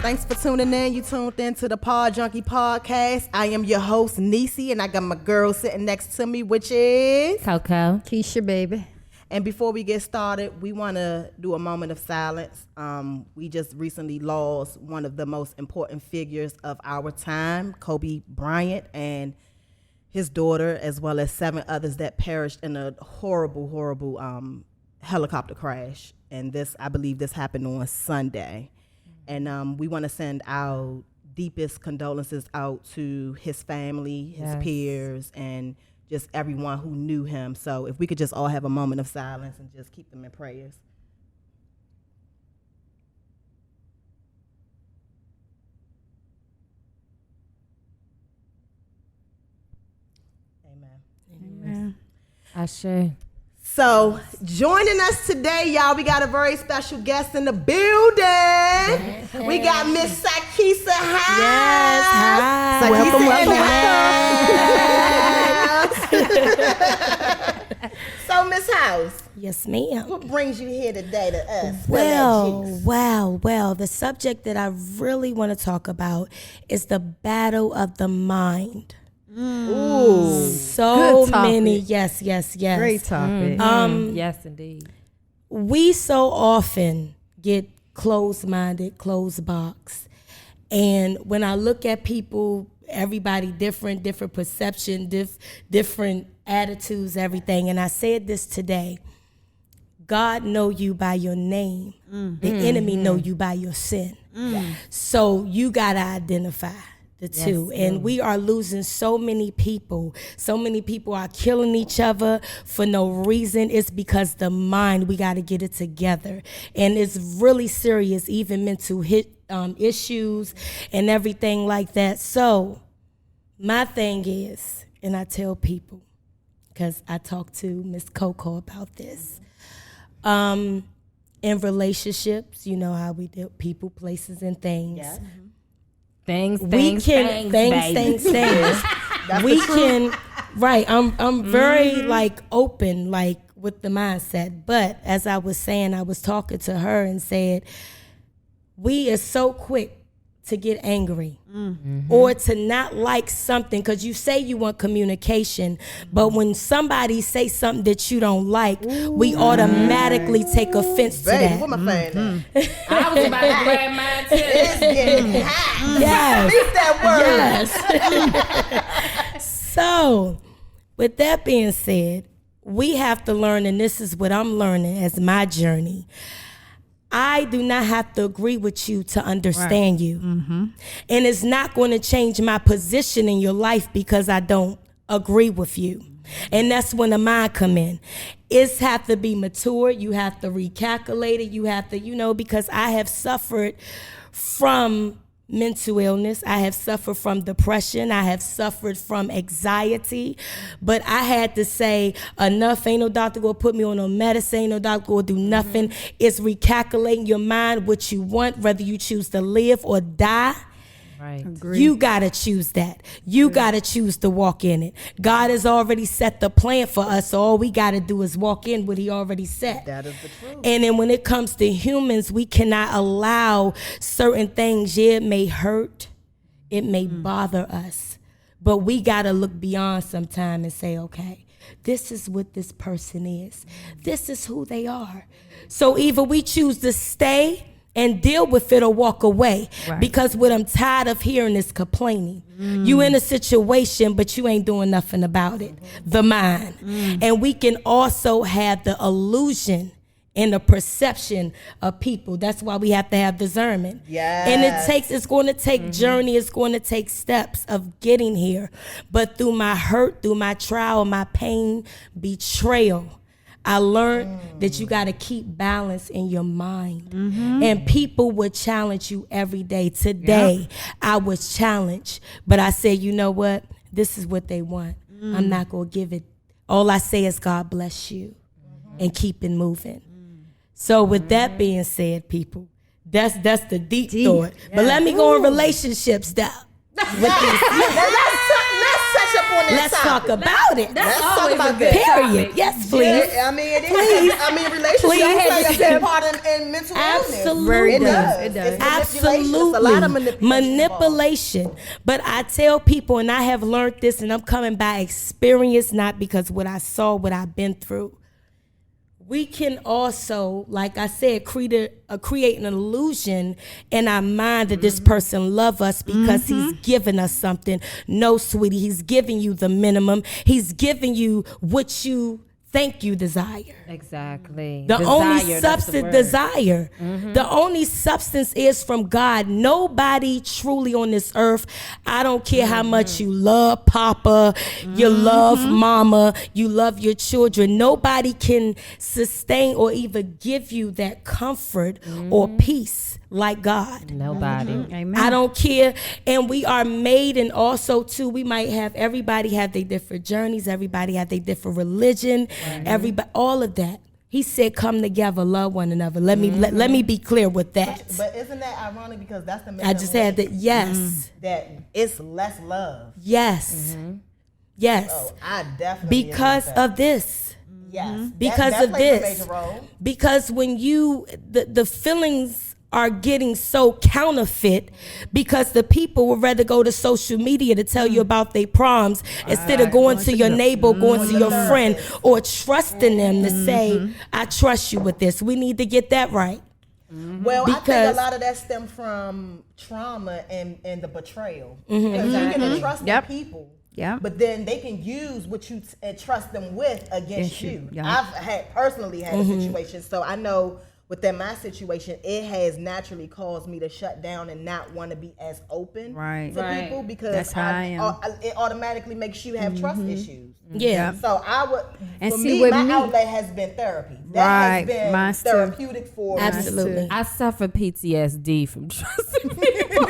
Thanks for tuning in. You tuned in to the PodJunkie podcast. I am your host, Niecy, and I got my girl sitting next to me, which is Coco. Keisha, baby. And before we get started, we want to do a moment of silence. We just recently lost one of the most important figures of our time, Kobe Bryant, and his daughter, as well as 7 others that perished in a horrible helicopter crash. And this, I believe this happened on Sunday. And we want to send our deepest condolences out to his family, his peers, and just everyone who knew him. So if we could just all have a moment of silence and just keep them in prayers. Amen. Amen. Ashe. So joining us today, y'all, we got a very special guest in the building. We got Miss Sikesa. Yes, hi. Welcome. So, Miss House. Yes, ma'am. What brings you here today to us? Well, the subject that I really want to talk about is the battle of the mind. Ooh. So many, yes. Great topic. Yes, indeed. We so often get closed-minded, closed box. And when I look at people, everybody different perception, different attitudes, everything. And I said this today. God know you by your name. The enemy know you by your sin. So you got to identify the two. And we are losing so many people. So many people are killing each other for no reason. It's because the mind, we got to get it together. And it's really serious, even mental issues and everything like that. So my thing is, and I tell people, because I talked to Miss Coco about this, in relationships, you know how we do people, places, and things. Yeah. Things. We can things. We can, right. I'm very like open, like with the mindset. But as I was saying, I was talking to her and said, we are so quick to get angry or to not like something, because you say you want communication, but when somebody say something that you don't like, we automatically take offense to that. What am I saying? I was about to grab mine too. It's getting hot. Yes. Speak that word. Yes. So, with that being said, we have to learn, and this is what I'm learning as my journey. I do not have to agree with you to understand you. And it's not going to change my position in your life because I don't agree with you. And that's when the mind come in. It's have to be mature. You have to recalculate it. You have to, because I have suffered from mental illness. I have suffered from depression. I have suffered from anxiety. But I had to say, enough. Ain't no doctor gonna put me on no medicine. Ain't no doctor gonna do nothing. It's recalculating your mind, what you want, whether you choose to live or die. Right. You gotta choose that. You gotta choose to walk in it. God has already set the plan for us, so all we gotta do is walk in what he already set. That is the truth. And then when it comes to humans, we cannot allow certain things. Yeah, it may hurt, it may bother us, but we gotta look beyond sometime and say, okay, this is what this person is. This is who they are. So either we choose to stay and deal with it or walk away. Right. Because what I'm tired of hearing is complaining. You in a situation, but you ain't doing nothing about it. The mind. And we can also have the illusion and the perception of people. That's why we have to have discernment. Yes. And it's going to take journey. It's going to take steps of getting here. But through my hurt, through my trial, my pain, betrayal, I learned that you got to keep balance in your mind. And people would challenge you every day. Today, I was challenged. But I said, you know what? This is what they want. I'm not going to give it. All I say is God bless you and keep it moving. So with that being said, people, that's the deep thought. But let me go in relationships now. Let's touch up on that Let's topic. talk about it. That's Let's talk always about a good that. Period. topic. Yes, please. Yeah, I mean, it is. Please. I mean, relationships play a big part in mental Absolutely. illness. Very It does. does. It does. It's manipulation. Absolutely. It's a lot of manipulation. But I tell people, and I have learned this, and I'm coming by experience, not because what I saw, what I've been through. We can also, like I said, create an illusion in our mind that this person loves us because he's giving us something. No, sweetie, he's giving you the minimum. He's giving you what you think you desire. Exactly. The only Desire, that's the substance, word. desire. The only substance is from God. Nobody truly on this earth, I don't care how much you love Papa, you love Mama, you love your children. Nobody can sustain or even give you that comfort or peace like God. Nobody. Amen. I don't care. And we are made, and also too, we might have, everybody have their different journeys, everybody have their different religion, everybody, all of that. He said, come together, love one another. Let me be clear with that. But isn't that ironic because that's the I just had that, yes. that it's less love. Yes. Yes. So I definitely Because agree with that. of this. yes, Because that of plays this. a major role. Because when you, the feelings are getting so counterfeit because the people would rather go to social media to tell you about their proms instead of going to your neighbor, going to your friend, or trusting them to say, I trust you with this. We need to get that right. Well, I think Because- a lot of that stems from trauma and the betrayal. Because you can trust Yep. people, Yeah. but then they can use what you trust them with against you. Yeah. I've personally had a situation, so I know within my situation, it has naturally caused me to shut down and not want to be as open Right. to Right. people because That's how I am. it automatically makes you have trust issues. Yeah. So I would, And for see, me, with my me- outlet has been therapy. That Right. has been Mine too. therapeutic for me. Absolutely. I suffer PTSD from trusting people.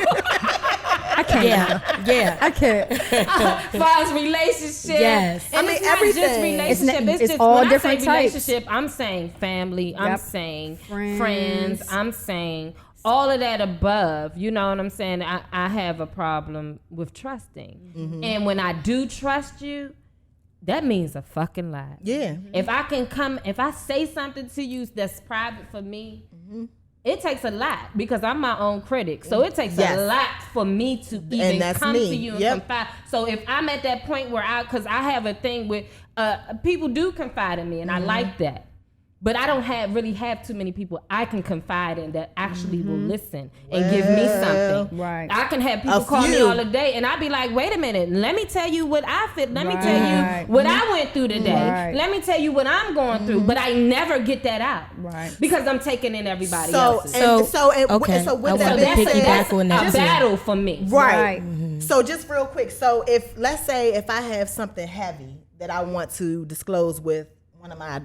I can't. Yeah. I can't. As far as relationships. Yes. And I mean, it's not everything. just relationship. It's It's just all when different I say types. relationship, I'm saying family. I'm Yep. saying Friends. friends. I'm saying all of that above. You know what I'm saying? I have a problem with trusting. And when I do trust you, that means a fucking lot. Yeah. If I say something to you that's private for me, it takes a lot because I'm my own critic. So it takes Yes. a lot for me to even that's come me. to you and Yep. confide. So if I'm at that point where because I have a thing with people do confide in me and I like that. But I don't really have too many people I can confide in that actually will listen and give me something. Right. I can have people A call me few. all the day and I'll be like, wait a minute, let me tell you what I feel. Let me tell Right. you what I went through today. Right. Let me tell you what I'm going through. But I never get that out. Right. Because I'm taking in everybody So, else's. Okay. so with I that wanna being piggyback said, that's on that a too. battle for me. right. Right. So just real quick. So if let's say if I have something heavy that I want to disclose with one of my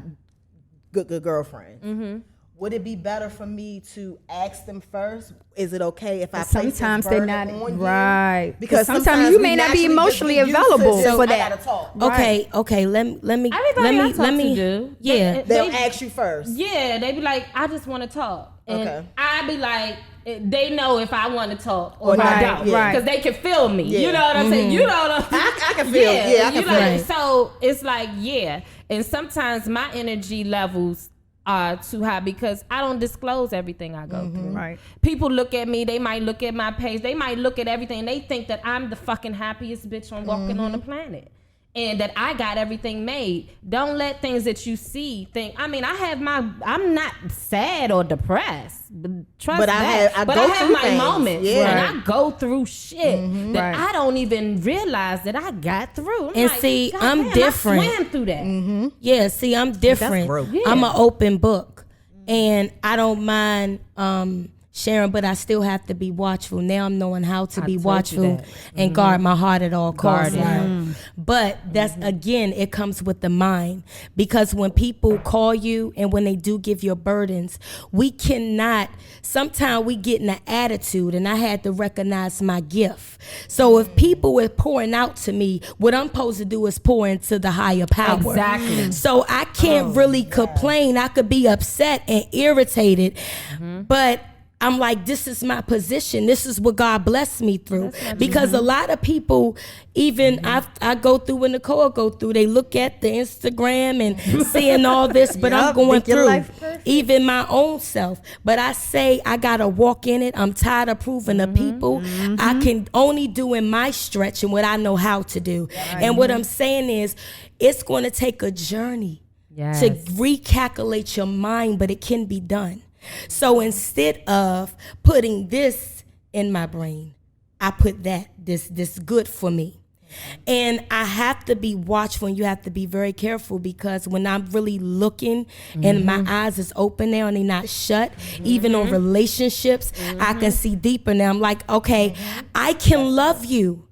good girlfriends, would it be better for me to ask them first? Is it okay if I place this Sometimes they're burden not on you? right. Because sometimes you we may not be naturally emotionally just get used to available just, for I that. gotta talk. Okay. Let me Everybody I talk let me to do. Yeah. They'll ask you first. Yeah, they be like, I just want to talk. And Okay. I be like, they know if I want to talk or if Right, I don't. right. Because they can feel me. Yeah. You know what I'm saying? You know what I'm saying? I can feel. Yeah, I you can feel. like, it. so it's like, yeah. And sometimes my energy levels are too high because I don't disclose everything I go through. Right. People look at me, they might look at my page, they might look at everything, and they think that I'm the fucking happiest bitch on walking on the planet. And that I got everything made. Don't let things that you see think. I mean, I'm not sad or depressed. But trust But I that. have- I but go I have through my things. moments. Yeah. And I go through shit that Right. I don't even realize that I got through. I'm And like, see, God I'm damn, different. I swam through that. Yeah, see, I'm different. growth. I'm an open book, and I don't mind sharing, but I still have to be watchful. Now I'm knowing how to be told you watchful that. and guard my heart at all costs. Guard it. Right? But that's again, it comes with the mind, because when people call you and when they do give your burdens, we cannot. Sometimes we get in an attitude, and I had to recognize my gift. So if people were pouring out to me, what I'm supposed to do is pour into the higher power. Exactly. So I can't really complain. I could be upset and irritated, but I'm like, this is my position. This is what God blessed me through. Because a lot of people, even I go through when Nicole go through, they look at the Instagram and seeing all this, but I'm going through even my own self. But I say I got to walk in it. I'm tired of proving to people. I can only do in my stretch and what I know how to do. And what I'm saying is it's going to take a journey to recalculate your mind, but it can be done. So instead of putting this in my brain, I put that, this good for me. And I have to be watchful, and you have to be very careful, because when I'm really looking and my eyes is open now and they're not shut, even on relationships, I can see deeper now. I'm like, okay, I can love you,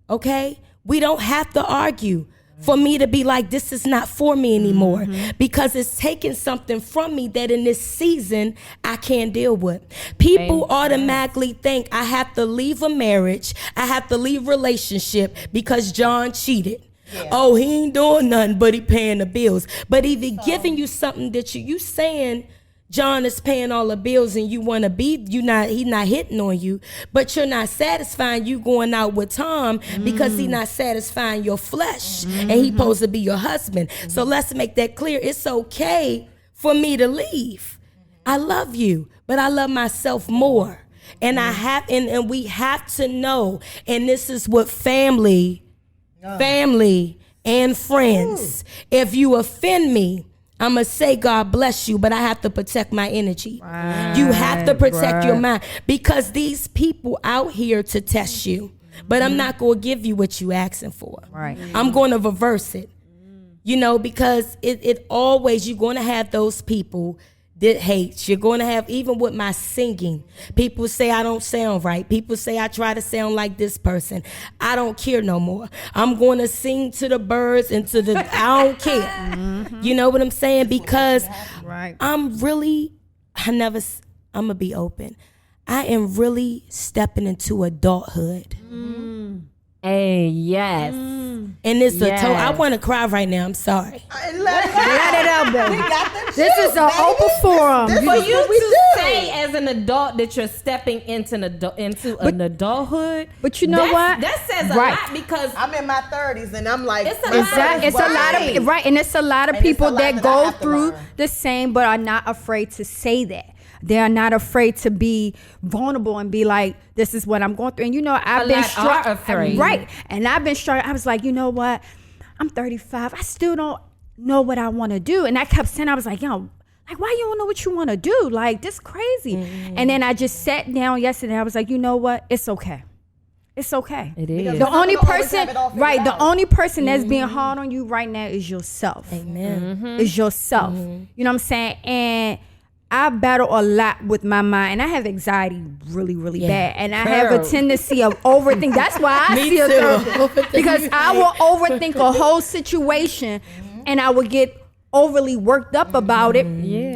okay? We don't have to argue for me to be like, this is not for me anymore, because it's taking something from me that in this season I can't deal with. People automatically think I have to leave a marriage, I have to leave a relationship because John cheated. Yeah. Oh, he ain't doing nothing but he paying the bills. But if he giving you something that you saying John is paying all the bills and you want to be, he not hitting on you, but you're not satisfying you going out with Tom because he not satisfying your flesh and he supposed to be your husband. So let's make that clear. It's okay for me to leave. I love you, but I love myself more. And I have, and we have to know, and this is what family and friends, if you offend me, I'm going to say God bless you, but I have to protect my energy. Right, you have to protect your mind, because these people out here to test you, but I'm not going to give you what you asking for. Right. I'm going to reverse it, because it always, you're going to have those people that hate. You're going to have, even with my singing, people say I don't sound right. People say I try to sound like this person. I don't care no more. I'm going to sing to the birds and to the, I don't care. You know what I'm saying? Because I'm going to be open. I am really stepping into adulthood. Hey, yes. And it's I want to cry right now. I'm sorry. Let it out, baby. This is an open forum. For you to say as an adult that you're stepping into an adulthood. But you know what? That says a lot, because I'm in my 30s and I'm like, it's a lot of and it's a lot of people that go through the same but are not afraid to say that. They are not afraid to be vulnerable and be like, this is what I'm going through. And I've been struggling. Right. And I've been struggling. I was like, you know what? I'm 35. I still don't know what I want to do. And I kept saying, I was like, why you don't know what you want to do? Like, this crazy. And then I just sat down yesterday. I was like, you know what? It's okay. It's okay. It is. The only person that's being hard on you right now is yourself. Amen. Is yourself. You know what I'm saying? And I battle a lot with my mind, and I have anxiety really, really bad. And I have a tendency of overthink. That's why I see a therapist, because I will overthink a whole situation, and I will get overly worked up about it.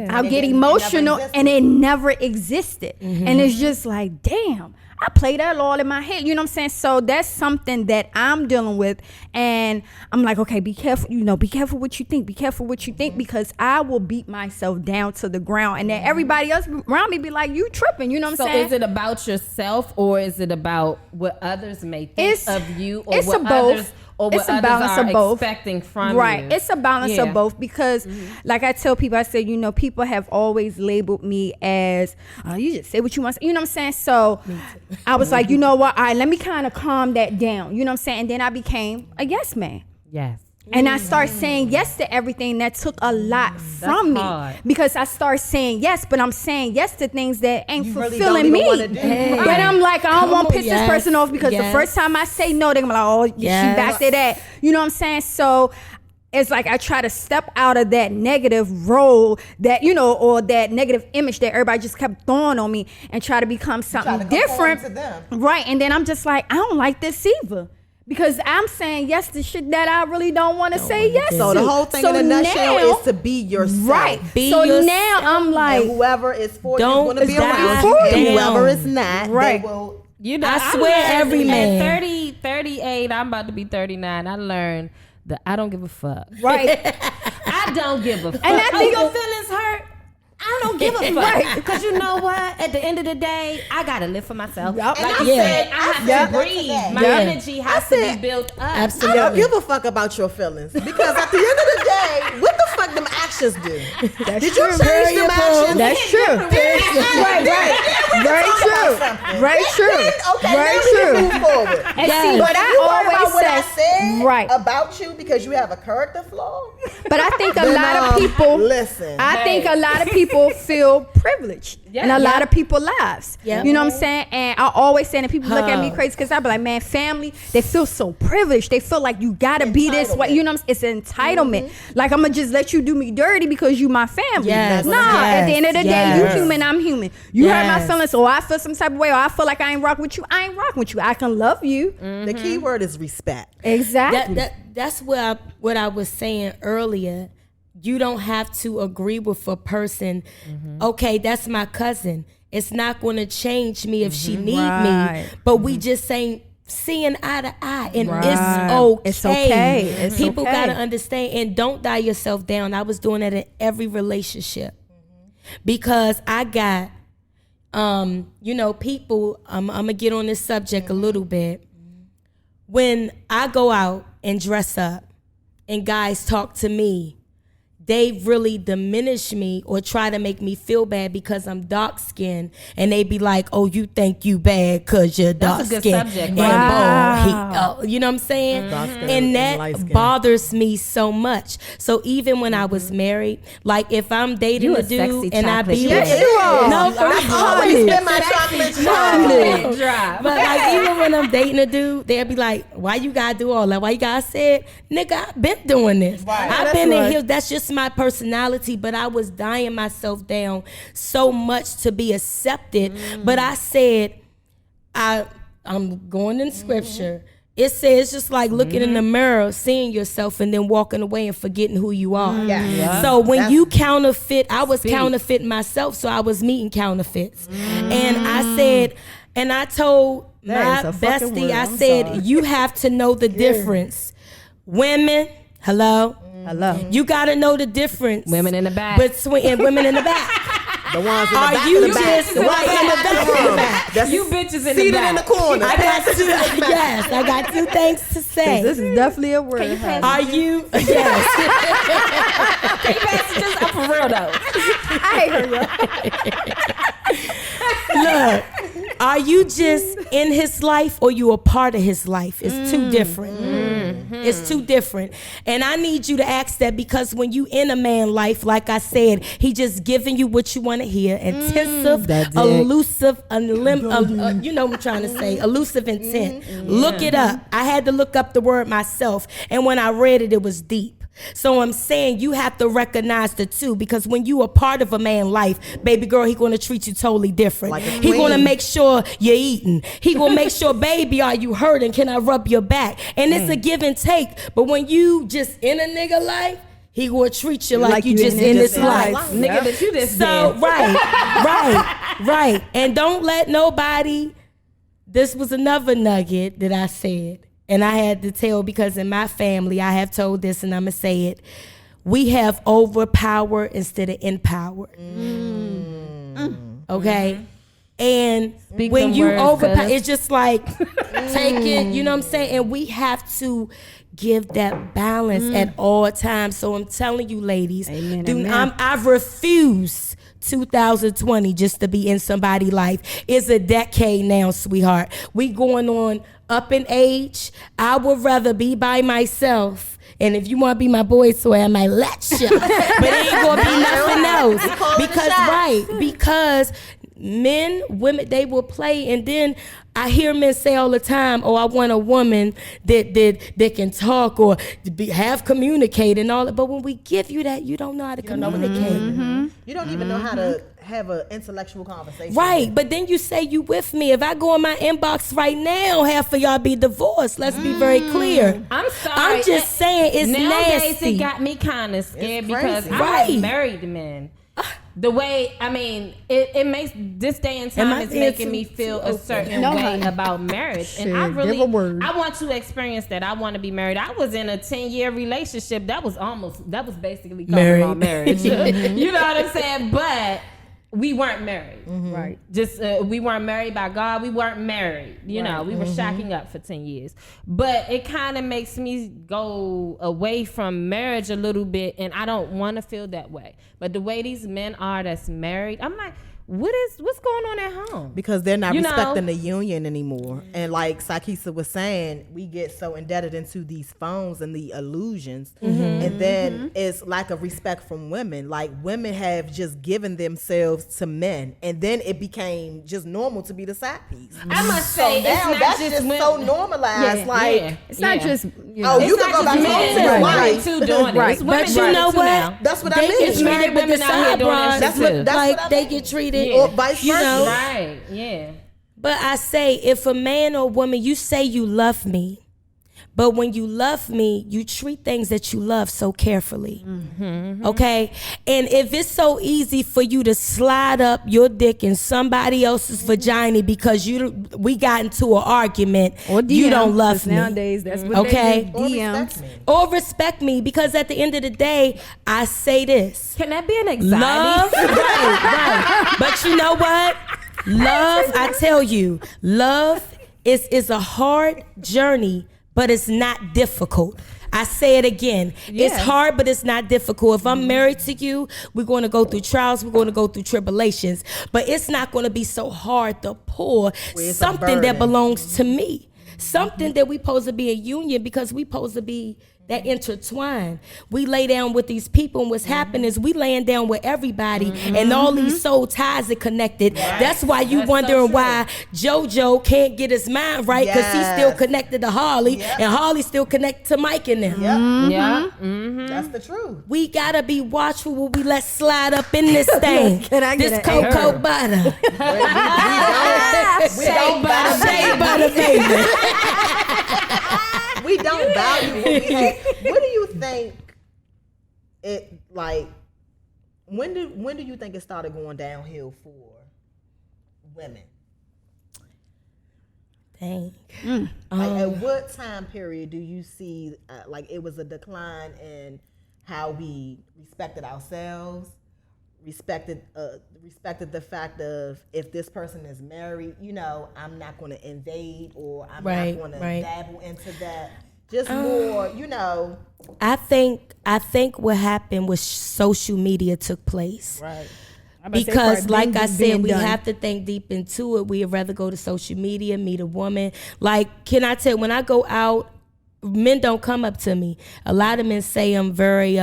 I'll get emotional, and it never existed. And it's just like, damn, I play that all in my head. You know what I'm saying? So that's something that I'm dealing with. And I'm like, okay, be careful. Be careful what you think. Be careful what you think, because I will beat myself down to the ground. And then everybody else around me be like, you tripping. You know what I'm saying? So is it about yourself, or is it about what others may think of you, or it's what others... Or what others are expecting from you. Right. It's a balance of both, because like I tell people, I say, people have always labeled me as, you just say what you want to say. You know what I'm saying? So I was like, you know what? All right, let me kind of calm that down. You know what I'm saying? And then I became a yes man. Yes. And I started saying yes to everything. That took a lot from me, because I started saying yes, but I'm saying yes to things that ain't fulfilling me. But I'm like, I don't want to piss this person off, because the first time I say no, they're gonna be like, she back to that. You know what I'm saying? So it's like I try to step out of that negative role that, or that negative image that everybody just kept throwing on me, and try to become something different. Right. And then I'm just like, I don't like this either, because I'm saying yes to shit that I really don't want to say yes to. So the whole thing in a nutshell is to be yourself. Right. Now I'm like, and whoever is for you is going to be around you, and whoever is not, they will. I swear, every man. At 38, I'm about to be 39. I learned that I don't give a fuck. Right. I don't give a fuck. And I think your feelings hurt. I don't give a fuck. Because you know what? At the end of the day, I got to live for myself. Yep. Like you said, I have to breathe. My energy has to be built up. Absolutely. I don't give a fuck about your feelings because at the end of the day, what the fuck them actions do? Did you change them actions? That's true. Right. Very true. Very true. Okay, very now we true. can move forward. And see, But but if you worry I about always what I say, said right. about you because you have a character flaw, But I think a then, lot of people listen. I think a lot of people feel privileged in a lot of people's lives. Yep. You know what I'm saying? And I always say that people look at me crazy because I be like, man, family, they feel so privileged. They feel like you gotta be this way. You know what I'm saying? It's entitlement. Like I'm gonna just let you do me dirty because you my family. Yes. Nah, at the end of the day, you human, I'm human. You hurt my Yes. feelings, so I feel some type of way, or I feel like I ain't rocking with you. I ain't rocking with you. I can love you. The key word is respect. Exactly. That's what I was saying earlier. You don't have to agree with a person. Okay, that's my cousin. It's not going to change me if she need Right. me. But we just ain't seeing eye to eye, and Right. it's okay. It's okay. It's People okay. gotta understand, and don't die yourself down. I was doing that in every relationship because I got, people. I'm gonna get on this subject a little bit. When I go out and dress up, and guys talk to me, they really diminish me or try to make me feel bad because I'm dark skinned, and they be like, "Oh, you think you bad because you're dark That's a good skinned subject. and Wow. bald." You know what I'm saying? Dark-skinned And and light that skinned. bothers me so much. So even when I was married, like if I'm dating You a a sexy dude and I chocolate be chip. with Yes, you are. no, for I've real. always been my chocolate chocolate. Drop. But like even when I'm dating a dude, they'll be like, "Why you gotta do all that? Why you gotta say it?" Nigga, I've been doing this. Right. I've That's been in right. here. That's just my personality. But I was dying myself down so much to be accepted. But I said, I'm going in scripture. It says just like looking in the mirror, seeing yourself, and then walking away and forgetting who you are. Yeah. So when That's- you counterfeit, I was counterfeiting myself, so I was meeting counterfeits. And I said, and I told That my is a fucking bestie, word. I I'm said, sorry. you have to know the difference. Women, hello? Hello. You gotta know the difference. Women in the back. Between and women in the back. The ones in the Are back you of the back. just The ones right in the back of the back? That's You bitches in the seated back. in the corner. I got two. Yes, I got two things to say. This is definitely a word. honey. Are you? Yes. Can you pass it just up for real though? I hate her. Look, are you just in his life or you a part of his life? It's too different. It's too different. And I need you to ask that because when you in a man life, like I said, he just giving you what you want to hear. Intensive, elusive, you know what I'm trying to say, elusive intent. Look it up. I had to look up the word myself. And when I read it, it was deep. So I'm saying you have to recognize the two because when you are part of a man's life, baby girl, he gonna treat you totally different. Like a He gonna queen. make sure you're eating. He gonna make sure, baby, are you hurting? Can I rub your back? And it's a give and take. But when you just in a nigga life, he gonna treat you like you just in this life. Nigga that you just So did. right. And don't let nobody. This was another nugget that I said. And I had to tell because in my family, I have told this and I'm going to say it. We have overpower instead of empowered. Okay? And Speak when them you words, overpower, cuz. it's just like, take it, you know what I'm saying? And we have to give that balance at all times. So I'm telling you, ladies, I refuse 2020 just to be in somebody's life. It's a decade now, sweetheart. We going on up in age. I would rather be by myself. And if you want to be my boy toy, I might let you. But it ain't going to be nothing else. Because men, women, they will play. And then I hear men say all the time, "Oh, I want a woman that can talk or have communicate and all that." But when we give you that, you don't know how to communicate. You don't even know how to have an intellectual conversation. Right, but then you say you with me. If I go in my inbox right now, half of y'all be divorced. Let's be very clear. I'm sorry. I'm just saying it's Nowadays nasty. it got me kind of scared It's because crazy. I Right. have married men. the way, I mean, it makes this day and time is making me feel a certain way about marriage. And I want to experience that. I want to be married. I was in a 10-year relationship that was basically covering all marriage. You know what I'm saying? But we weren't married. Right. Just we weren't married by God. We weren't married. You know, we were shacking up for 10 years. But it kind of makes me go away from marriage a little bit, and I don't want to feel that way. But the way these men are that's married, I'm like, what's going on at home? Because they're not respecting the union anymore. And like Sikesa was saying, we get so indebted into these phones and the illusions. And then it's lack of respect from women. Like women have just given themselves to men. And then it became just normal to be the side piece. I must say, now it's that's not just women. so normalized. It's not just, you can go back home to your wife. Too doing it. It's But you know what? Now. That's what I mean. They get treated with the women out here side doing that bras. shit too. That's Like what I they mean. get treated. Or vice You versa. know? Right, yeah. But I say, if a man or woman, you say you love me, but when you love me, you treat things that you love so carefully. Okay? And if it's so easy for you to slide up your dick in somebody else's vagina because we got into an argument, or DM, you don't love me. Nowadays, that's what Okay? they do, DMs. Or respect me, because at the end of the day, I say this. Can that be an anxiety? Love, right. But you know what? Love, I tell you, love is a hard journey, but it's not difficult. I say it again. It's hard, but it's not difficult. If I'm married to you, we're going to go through trials. We're going to go through tribulations. But it's not going to be so hard to pour something that belongs to me. Something that we supposed to be a union, because we supposed to be that intertwined. We lay down with these people, and what's happening is we laying down with everybody, and all these soul ties are connected. Right. That's why you wondering why JoJo can't get his mind right, because he's still connected to Harley, and Harley's still connected to Mike and them. That's the truth. We gotta be watchful what we let slide up in this thing. Can I get this cocoa butter? We don't value Shea butter, baby. We don't value what we have. What do you think it like? When do you think it started going downhill for women? Dang. Like at what time period do you see like it was a decline in how we respected ourselves, respected the fact of, if this person is married, you know, I'm not going to invade, or I'm not going to dabble into that. Just more, you know. I think what happened was social media took place. Right. Because like I said, we have to think deep into it. We'd rather go to social media, meet a woman. Like, can I tell you, when I go out, men don't come up to me. A lot of men say I'm very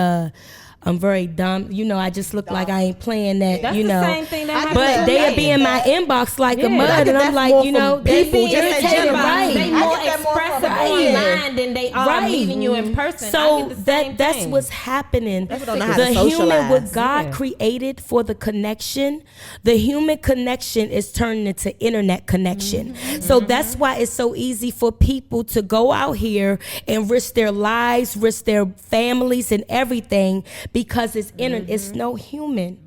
dumb. You know, I just look like I ain't playing that, That's you know. the same thing that happened. But they'll be in my inbox like a mud, and I'm like, you know, they be irritated, right? They more expressive online than they are meeting you in person. So that's what's happening. The human, what God created for the connection, the human connection is turning into internet connection. So that's why it's so easy for people to go out here and risk their lives, risk their families and everything, because it's it's no human.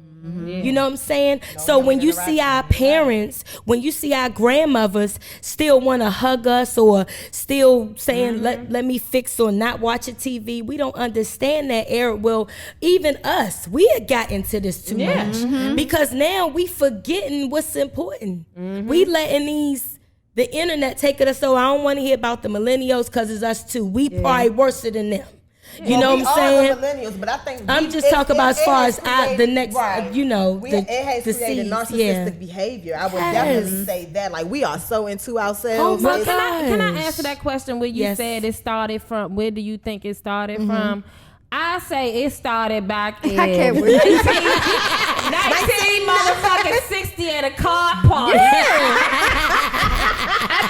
You know what I'm saying? So when you see our parents, when you see our grandmothers still want to hug us, or still saying, let me fix or not watching TV, we don't understand that era. Well, even us, we had got into this too much, because now we forgetting what's important. We letting the internet take it us. So I don't want to hear about the millennials, because it's us too. We probably worse than them. You know what I'm saying? Millennials, but I think I'm just talking about as far as the next, you know, it has created narcissistic behavior. I would definitely say that. Like, we are so into ourselves. Oh my Can I answer that question where you said it started from? Where do you think it started from? I say it started back in 19 motherfucking 60 at a car park. I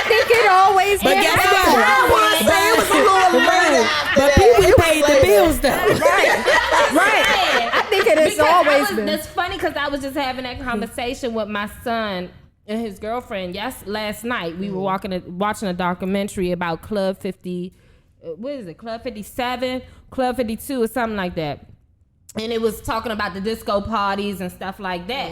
think it always. But guess what? It was a little later. But Pee-wee paid the bills though. Right. I think it has always been. It's funny because I was just having that conversation with my son and his girlfriend last night. We were watching a documentary about Club 50 what is it, Club 57, Club 52 or something like that. And it was talking about the disco parties and stuff like that.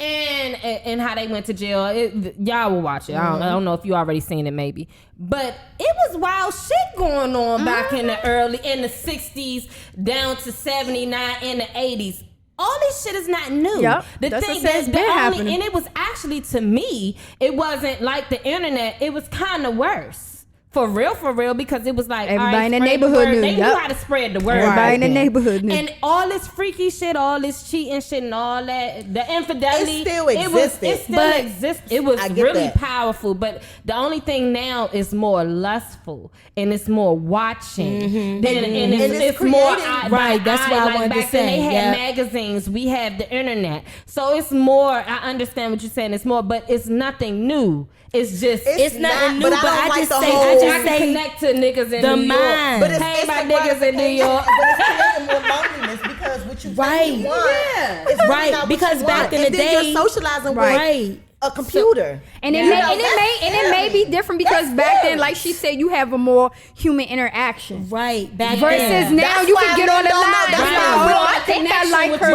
And how they went to jail. Y'all will watch it. I don't know if you already seen it, maybe. But it was wild shit going on back in the 60s down to 79 in the 80s. All this shit is not new. Yep, the that's thing what that's been happening. and it was actually, to me, it wasn't like the internet. It was kind of worse. For real, because it was like everybody in the spread neighborhood knew. They knew how to spread the word. Everybody in the neighborhood knew. And all this freaky shit, all this cheating shit, and all that, the infidelity. It still existed. It still exists. It was really that. powerful. But the only thing now is more lustful and it's more watching. And it's more right. That's what I wanted to say. Then they had magazines. We have the internet, so it's more. I understand what you're saying. It's more, but it's nothing new. It's just it's nothing new, but I like just say connect to niggas in the New York. mind. But it's my niggas in New York. But it's creating more loneliness because what you really want is really right. not Because what you back want. in the day, you're socializing with a computer. And it may be different because back then, like she said, you have a more human interaction. Right. Back versus then. now you can get on the line. That's I think I like her.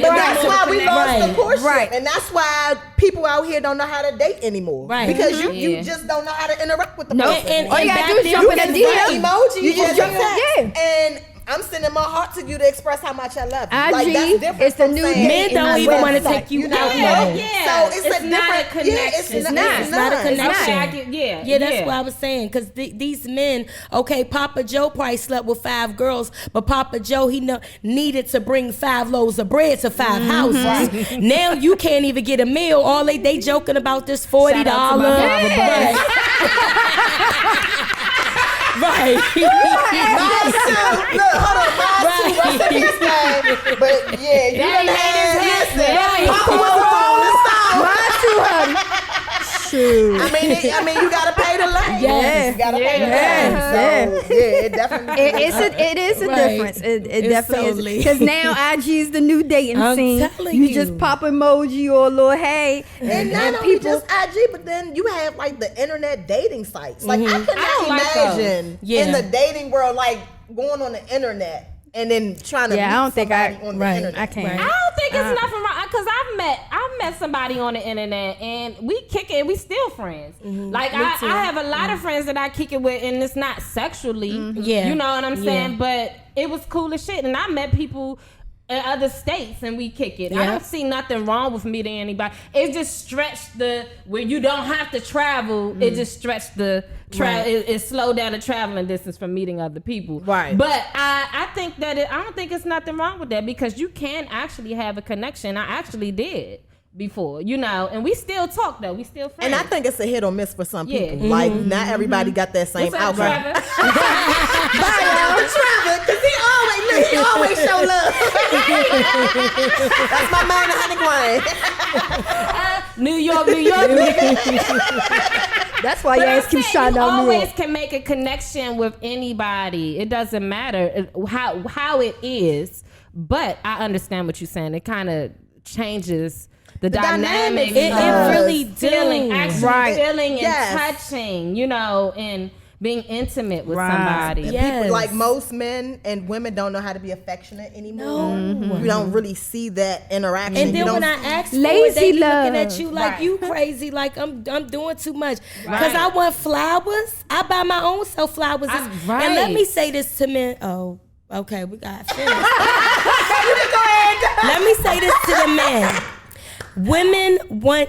But that's why we lost the courtship. Right. And that's why people out here don't know how to date anymore. Right. Because you just don't know how to interact with the person. And all you gotta do is back jump in then, a You DM. can emoji. You just jump in. And I'm sending my heart to you to express how much I love you. IG, like, that's different it's the from new saying men don't even want to website. take you out. Yeah. So it's a not different a connection. it's not a connection. Okay, That's what I was saying. Because these men, okay, Papa Joe probably slept with 5 girls, but Papa Joe, he needed to bring 5 loaves of bread to 5 houses. Right. Now you can't even get a meal. All they joking about this $40. Right. Look, hold on, rest in peace, man. But yeah, you done had listen. Papa was a rolling stone. Mine too, honey. Shoot. I mean, you gotta pay the lane. Yes. You gotta pay the lane. So yeah, it definitely. It is a difference. It definitely is. Because now IG is the new dating scene. Telling you just pop emoji or a little hey, and not only just IG, but then you have like the internet dating sites. Like I cannot imagine in the dating world, like going on the internet and then trying to meet I don't think somebody on the internet. I can't. I don't think it's nothing wrong because I've met somebody on the internet and we kick it. We still friends. Like I have a lot of friends that I kick it with, and it's not sexually. You know what I'm saying? But it was cool as shit, and I met people in other states and we kick it. I don't see nothing wrong with meeting anybody. It just stretched where you don't have to travel. It just stretched it slowed down the traveling distance from meeting other people. Right. But I think that I don't think it's nothing wrong with that because you can actually have a connection. I actually did before, and we still talk though. We still friends. And I think it's a hit or miss for some people. Like not everybody got that same outcome. Bye, Trevor, because he always show love. That's my man, the honey New York. That's why you ask him shot out New York. Always can make a connection with anybody. It doesn't matter how it is, but I understand what you're saying. It kind of changes the dynamic. It really feeling, feeling yes. and touching, and being intimate with somebody. Yes. People, like most men and women don't know how to be affectionate anymore. No. You don't really see that interaction. And then when I ask for it, they be looking at you like you crazy, like I'm doing too much. Because I want flowers. I buy my own self flowers. And let me say this to men. Oh, okay, we got to finish. Let me say this to the men. Women want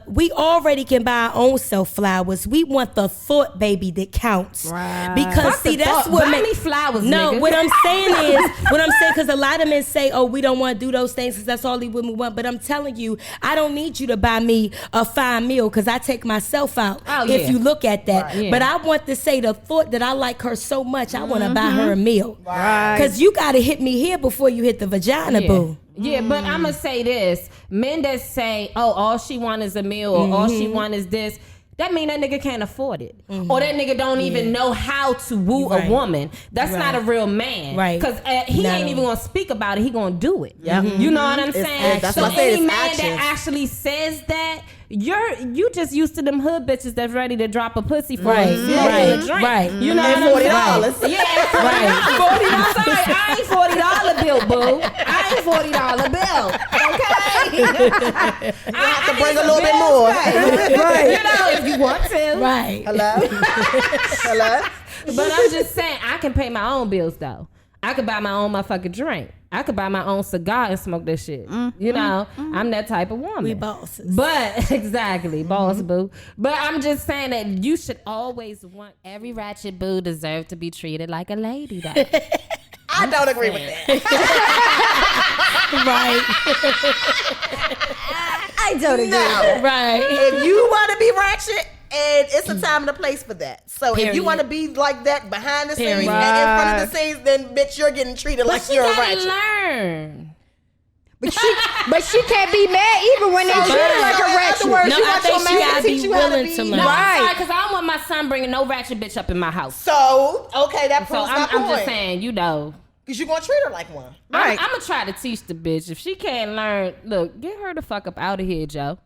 we already can buy our own self flowers. We want the thought, baby, that counts. Right. Because see, that's what buy me flowers. No, nigga. what I'm saying, because a lot of men say, oh, we don't want to do those things because that's all these women want. But I'm telling you, I don't need you to buy me a fine meal because I take myself out. If you look at that. Right. But I want to say the thought that I like her so much, I want to buy her a meal. Right. Because you got to hit me here before you hit the vagina, boo. Yeah, but I'm going to say this. Men that say, oh, all she want is a meal or all she want is this, that mean that nigga can't afford it. Or that nigga don't even know how to woo a woman. That's not a real man. Right. Because he ain't even going to speak about it. He going to do it. You know what I'm saying? That's so what I say, any man actions. that actually says that, you just used to them hood bitches that's ready to drop a pussy for Right, a smoke right, and a drink. right. You know And what I'm $40. saying? Yeah, $40. Sorry, I ain't $40 bill, boo. I ain't $40 bill. Okay. You have to bring a little bit more. Right. You know, if you want to. Right. Hello? But I'm just saying, I can pay my own bills though. I could buy my own motherfucking drink. I could buy my own cigar and smoke this shit. You know, I'm that type of woman. We bosses. But exactly, boss boo. But I'm just saying that you should always want every ratchet boo deserve to be treated like a lady. Though. I don't agree with that. Right. I don't agree with that. Right. If you want to be ratchet, and it's a time and a place for that. So if Period. you want to be like that behind the scenes Period. and in front of the scenes, then bitch, you're getting treated like But you're you a gotta ratchet. learn. But she can't be mad even when they treat her like a ratchet. Words, No, you I want think your she man gotta teach be you how willing to learn. No, Right. I'm sorry, because I don't want my son bringing no ratchet bitch up in my house. So, okay, that So proves my I'm just point. saying, you know. Because you're going to treat her like one. Right. I'm going to try to teach the bitch. If she can't learn, look, get her the fuck up out of here, Joe.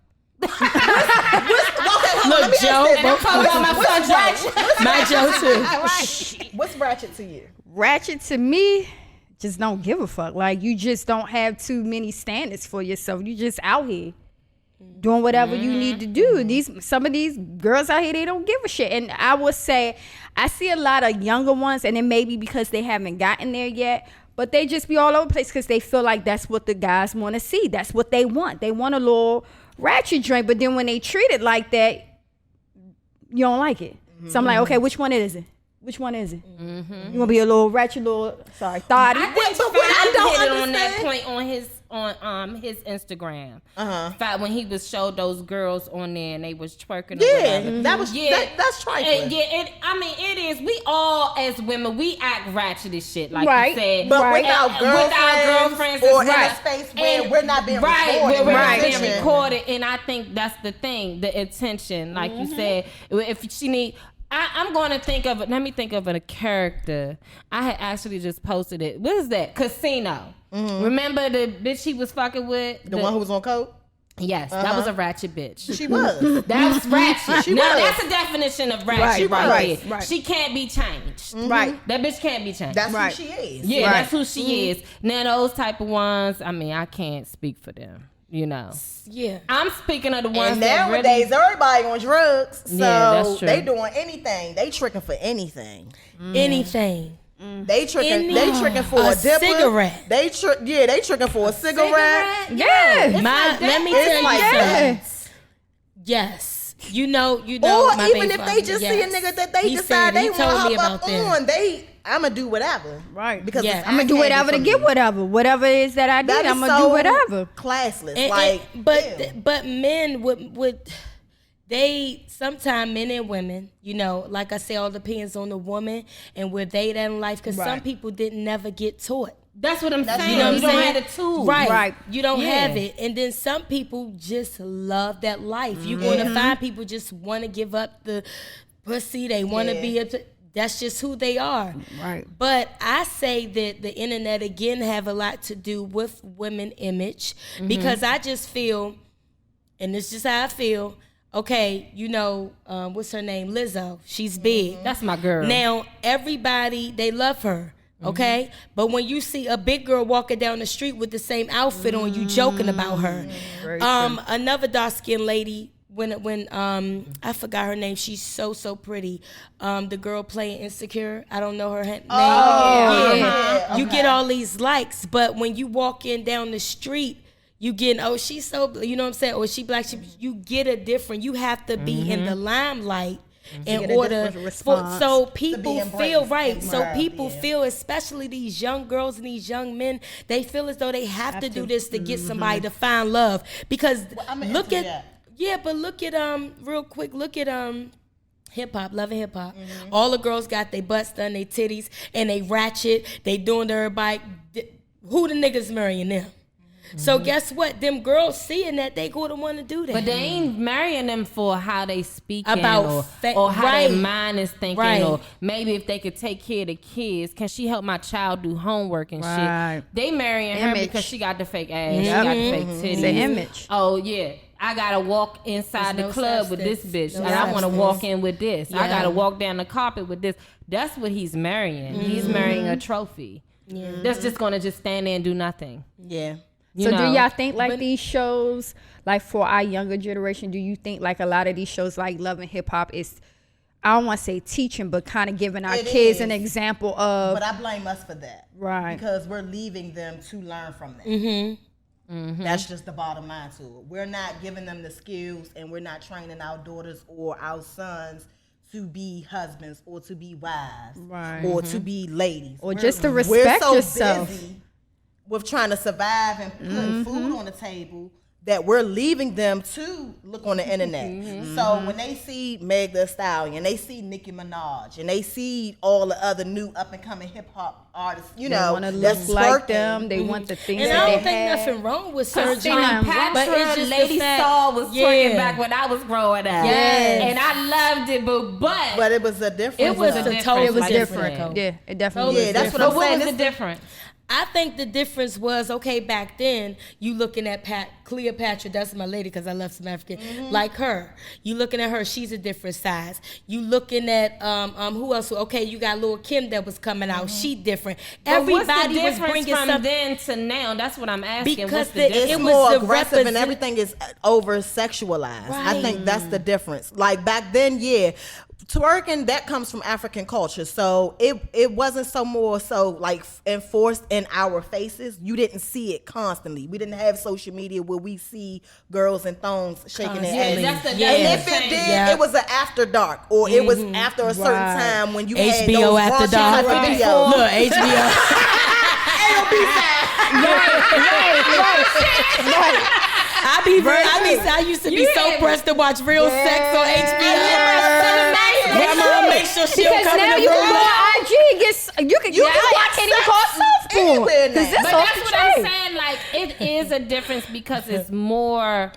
Okay, hold on, let Look, me Joe, ask this. both talking about my son, Joe. My Joe too. What's ratchet to you? Ratchet to me, just don't give a fuck. Like, you just don't have too many standards for yourself. You just out here doing whatever you need to do. Some of these girls out here, they don't give a shit. And I would say, I see a lot of younger ones, and it may be because they haven't gotten there yet, but they just be all over the place because they feel like that's what the guys want to see. That's what they want. They want a little ratchet drink, but then when they treat it like that, you don't like it. So I'm like, okay, which one is it? Which one is it? You want to be a little ratchet, thotty? I think but what I don't hit it on that understand- point on his Instagram. Fact, when he was showed those girls on there and they was twerking. Or whatever. That was that's trifling. I mean, it is. We all as women, we act ratchet as shit, like Right. you said. But Right. without girlfriends as or in well. a space where we're not being right, recorded. where we're Right. not being recorded, and I think that's the thing, the attention. Like you said, if she need. I'm going to think of it. Let me think of a character. I had actually just posted it. What is that? Casino. Remember the bitch he was fucking with? The one who was on coke? Yes, that was a ratchet bitch. She was. That was ratchet. Now was. that's a definition of ratchet Right. there. She can't be changed. Right. That bitch can't be changed. That's Right. who she is. Yeah, Right. that's who she is. Now those type of ones, I mean, I can't speak for them. You know. Yeah. I'm speaking of the ones And that nowadays, really. everybody on drugs. So Yeah, that's true. they doing anything. They tricking for anything. Anything. They tricking. They tricking for A a dipper. cigarette. They tricking for a cigarette. Yeah. Let me It's tell you like something. that. Yes. You know. Or my even baby if they father, just yes. see a nigga that they He decide said- they he want to told me hop about up that. on, I'ma do whatever. Right. Because Yeah. it's I'm going to do whatever to get whatever. Whatever it is that I need, That is I'm going to so do whatever. classless. But men would they sometimes men and women, you know, like I say, all depends on the woman and where they at in life. Because some people didn't never get taught. That's what I'm saying. You know what I'm don't saying? have the tools. Right. You don't Yeah. have it. And then some people just love that life. You're going to find people just want to give up the pussy. They want to be that's just who they are. Right. But I say that the internet, again, have a lot to do with women image. Because I just feel, and this is just how I feel, okay, you know, what's her name? Lizzo. She's big. That's my girl. Now, everybody, they love her, okay? But when you see a big girl walking down the street with the same outfit on, you joking about her. Another dark-skinned lady, when I forgot her name, she's so pretty. The girl playing Insecure, I don't know her name. You get all these likes, but when you walk in down the street, you getting, oh, she's so, you know what I'm saying? Or she black, you get a different, you have to be in the limelight in get a order different for, response. so people embraced. feel right. So Right, people feel, especially these young girls and these young men, they feel as though they have to do this to get somebody to find love. Because I'm look into at, that. but look at, real quick, look at, hip hop, loving hip hop. All the girls got their butts done, their titties, and they ratchet. They doing to everybody. Who the niggas marrying them? So guess what? Them girls seeing that, they go to want to do that. But they ain't marrying them for how they speak About or how their right. mind is thinking, Right. or maybe if they could take care of the kids. Can she help my child do homework and Right. shit? They marrying her Image. because she got the fake ass, she got the fake titties. It's the image. Oh yeah, I gotta walk inside the club with this bitch, and I want to walk in with this. I gotta walk down the carpet with this. That's what he's marrying. He's marrying a trophy. That's just gonna just stand there and do nothing. Yeah. So do y'all think like these shows, like for our younger generation, do you think like a lot of these shows like Love and Hip Hop is, I don't want to say teaching, but kind of giving our kids an example of. But I blame us for that, right? Because we're leaving them to learn from that. That's just the bottom line to it. We're not giving them the skills, and we're not training our daughters or our sons to be husbands or to be wives, right? Or to be ladies, or just to respect yourself. Busy with trying to survive and putting food on the table that we're leaving them to look on the internet. So when they see Meg Thee Stallion, they see Nicki Minaj, and they see all the other new up and coming hip hop artists, you know, want to look like them. They want the things and that I they don't think had. nothing wrong with surgery. But it's just Lady Saw was twerking back when I was growing up. Yes. And I loved it, but it was a different. it was a totally different. different. Yeah, it definitely. Yeah, that's what I'm But what saying. was the difference? I think the difference was, okay, back then, you looking at Cleopatra, that's my lady because I love some African, like her. You looking at her, she's a different size. You looking at, who else? Okay, you got Lil' Kim that was coming out, she different. Everybody was bringing from something. then to now? That's what I'm asking. Because what's the difference? It's was more the aggressive and everything is over sexualized. I think that's the difference. Like back then, twerking, that comes from African culture, so it wasn't so more so like enforced in our faces. You didn't see it constantly. We didn't have social media where we see girls in thongs shaking their ass. And if it did, it was an after dark, or it was after a certain time when you had HBO those after dark. videos. Look, HBO. I used to be so pressed to watch Real Sex on HBO. Grandma make sure she don't Because come now in the you room. can go on IG and get you can I can't even call it soft porn. anywhere now. Because this But off that's the what I'm chain. saying. Like, it is a difference because it's more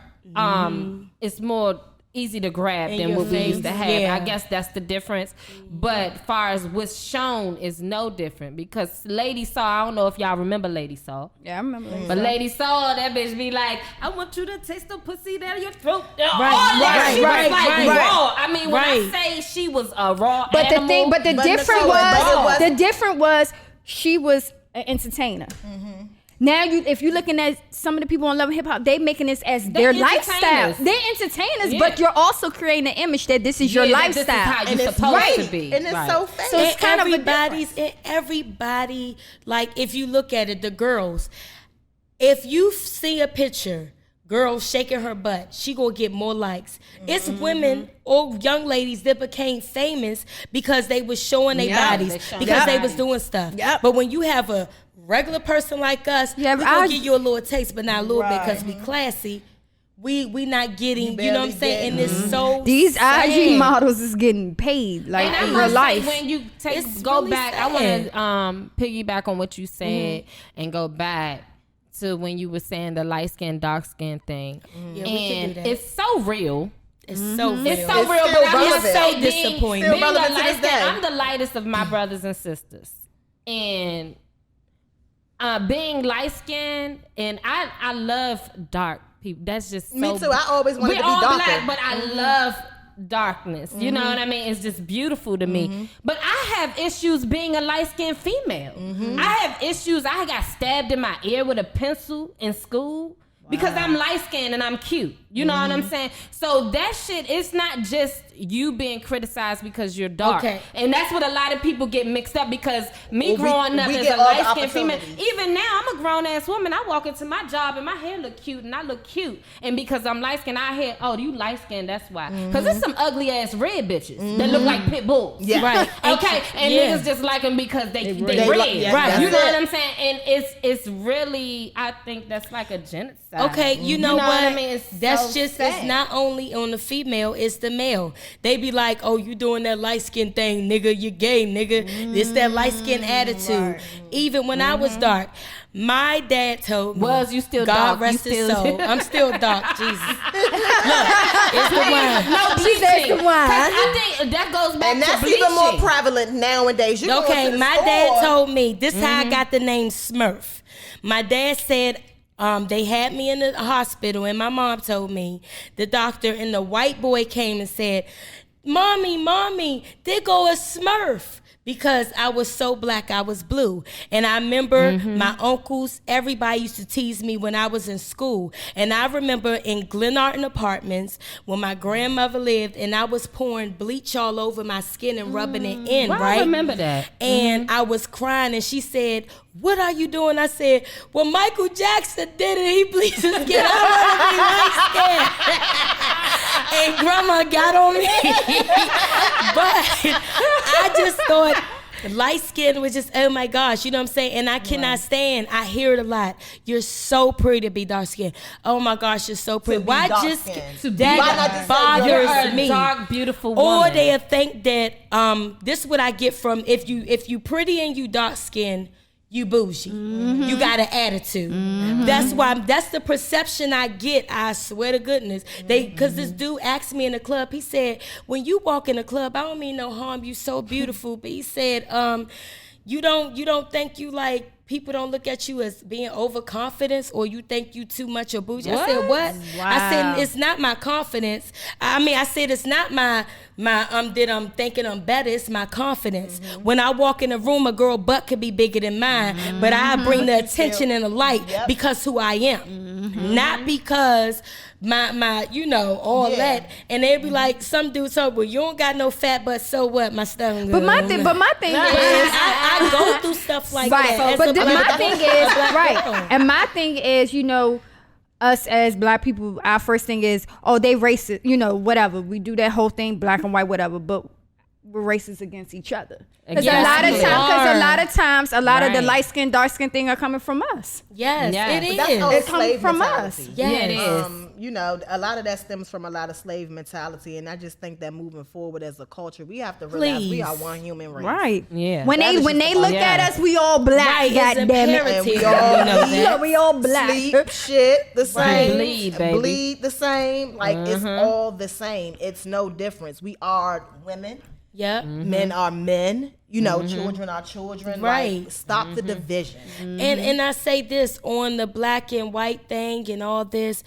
easy to grab than what we used to have. Yeah. I guess that's the difference. But far as what's shown is no different because Lady Saw, I don't know if y'all remember Lady Saw. Yeah, I remember. But Lady Saw, that bitch be like, I want you to taste the pussy down your throat. Right, She was like right. raw. I mean, when I say she was a raw But animal. the difference was she was an entertainer. Now if you're looking at some of the people on Love and Hip Hop, they making this as their lifestyle. They're entertainers, but you're also creating an image that this is your lifestyle. This is how And you're it's supposed to right. be. And it's so fake. So it's kind of a everybody, like if you look at it, the girls, if you see a picture, girl shaking her butt, she gonna get more likes. It's women or young ladies that became famous because they was showing their bodies, because they was doing stuff. But when you have a regular person like us, we gonna give you a little taste, but not a little bit because we classy. We not getting, you know what I'm saying? And it's so These sad. IG models is getting paid like And I in must real say, life. when you It's go really back, sad. I want to piggyback on what you said and go back to when you were saying the light skin, dark skin thing. Yeah, we can And do that. it's so real. It's so real. It's so real, still but I must relevant. say, So being disappointing. the Relevant to this light day. skin, I'm the lightest of my brothers and sisters, and being light skinned, and I love dark people. That's just Me so, too. I always wanted we to be all darker. black, but I love darkness. You know what I mean? It's just beautiful to me. But I have issues being a light skinned female. I have issues. I got stabbed in my ear with a pencil in school. Because I'm light skinned and I'm cute. You know what I'm saying? So that shit, it's not just you being criticized because you're dark. Okay. And that's what a lot of people get mixed up because me Well, growing up we as get a all the light skinned female, opportunities. even now I'm a grown ass woman. I walk into my job and my hair look cute and I look cute. And because I'm light skinned, I hear, oh, you light skinned, that's why. Because there's some ugly ass red bitches that look like pit bulls. Yeah. Right. Okay, and niggas just like them because they red. yeah, Right. You that's know it. what I'm saying? And it's really, I think that's like a genocide. Okay, you know what? I mean? It's That's so just, sad. it's not only on the female, it's the male. They be like, oh, you doing that light skin thing, nigga, you gay, nigga. It's that light skin attitude. Even when I was dark, my dad told me. Was you still God dark? rest You his still- soul. I'm still dark, Jesus. Look, it's the wine. No bleaching. said the wine. 'Cause I think that goes back And to that's bleaching. even more prevalent nowadays. You Okay, my dad told me, this how I got the name Smurf. My dad said, They had me in the hospital, and my mom told me, the doctor and the white boy came and said, Mommy, there go a Smurf. Because I was so black, I was blue. And I remember my uncles, everybody used to tease me when I was in school. And I remember in Glenarton Apartments, when my grandmother lived, and I was pouring bleach all over my skin and rubbing it in, Well, right? I remember that. And I was crying, and she said, what are you doing? I said, well, Michael Jackson did it. He bleached his skin. I want to be light skinned. And Grandma got on me. But I just thought light skin was just, oh my gosh, you know what I'm saying? And I cannot stand, I hear it a lot. You're so pretty to be dark skinned. Oh my gosh, you're so pretty. Why just, that bothers me. Dark, beautiful woman. Or they'll think that, this is what I get from, if you pretty and you dark skinned, you bougie. You got an attitude. That's the perception I get. I swear to goodness. Because this dude asked me in the club, he said, when you walk in the club, I don't mean no harm, you so beautiful, but he said, you don't think you like, people don't look at you as being overconfident, or you think you too much or bougie. I said, what? Wow. I said, it's not my confidence. I said, it's not my that I'm thinking I'm better. It's my confidence. When I walk in a room, a girl butt could be bigger than mine, but I bring the attention and the light because who I am, not because my all that. And they be like, some dudes say, well, you don't got no fat butt, so what? My stomach. But my thing is, I go through stuff like that. But my thing is, right. And my thing is, us as black people, our first thing is, oh, they racist, whatever. We do that whole thing, black and white, whatever. But we're racist against each other. Because a lot of times, a lot of the light skin, dark skin thing are coming from us. Yes, it is. It's coming from us. Yes. It is. A lot of that stems from a lot of slave mentality, and I just think that moving forward as a culture, we have to realize we are one human race. Right. Yeah. When they look at us, we all black. Right, Goddamn it's it. We all black. Sleep, shit, the same. Bleed, baby. Bleed the same. Like it's all the same. It's no difference. We are women. Yep. Men are men. Children are children. Right. Like, stop the division. And I say this on the black and white thing and all this.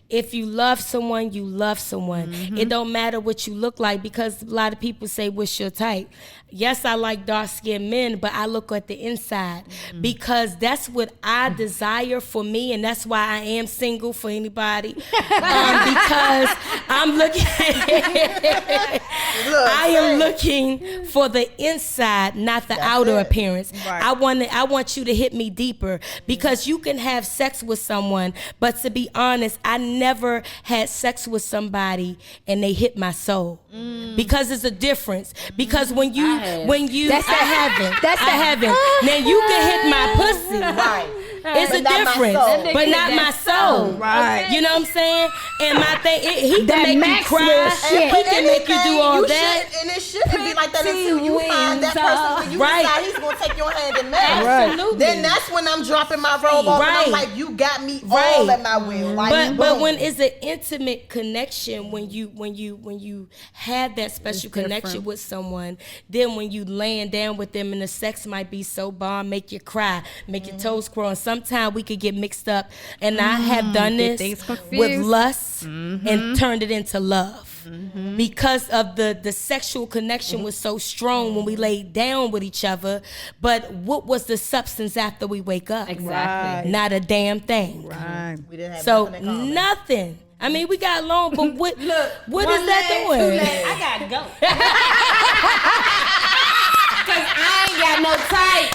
If you love someone, you love someone. It don't matter what you look like, because a lot of people say, what's your type? Yes, I like dark-skinned men, but I look at the inside because that's what I desire for me, and that's why I am single for anybody. Because I'm looking, I am looking for the inside, not the outer appearance. Right. I want you to hit me deeper, because you can have sex with someone, but to be honest, I never had sex with somebody and they hit my soul, because it's a difference. Because when you I haven't. Now you can hit my pussy, Right. it's a difference, but not my soul. Right. You know what I'm saying? And my thing, he can make you cry. He can make you do all that. And it shouldn't be like that until you find that person when you decide he's going to take your hand in marriage. Absolutely. Then that's when I'm dropping my robe off and I'm like, you got me all at my will. Like, But when it's an intimate connection, when you have that special connection with someone, then when you laying down with them and the sex might be so bomb, make you cry, make your toes curl. And sometimes we could get mixed up, and I have done this with lust and turned it into love. Because of the sexual connection was so strong when we laid down with each other, but what was the substance after we wake up? Exactly. Not a damn thing. Right. we didn't have So nothing in common. nothing. I mean, we got along, but what is that doing? I gotta go. Cause I ain't got no type.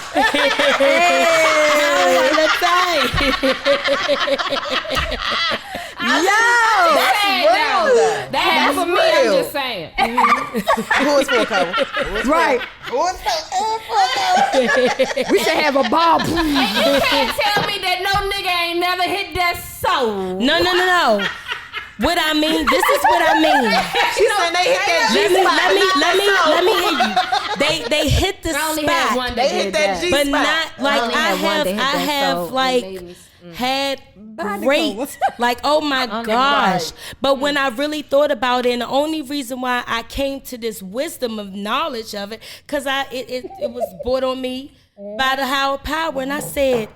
That's for me. I'm just saying. Who is for cover? Right. We should have a ball. And you can't tell me that no nigga ain't never hit that soul. No. What I mean, this is what I mean. She said they hit that Let me hear you. They hit the I only had spot, one that They did hit that G but spot. not like only I had one that hit have that soul. like It made me- had great, like, oh my gosh. But when I really thought about it, and the only reason why I came to this wisdom of knowledge of it, because it was brought on me by the higher power, and I said,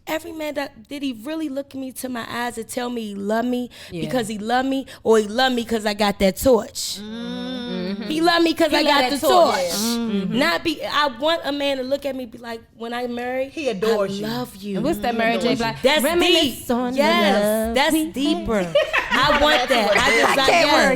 every man that did he really look me to my eyes and tell me he loved me because he loved me, or he loved me because I got that torch? He loved me because I got the torch. Not be. I want a man to look at me, be like, when I marry, he adores you. I love you. What's that Mary J. Blige? That's deep. Yes, that's deeper. I want that. I desire.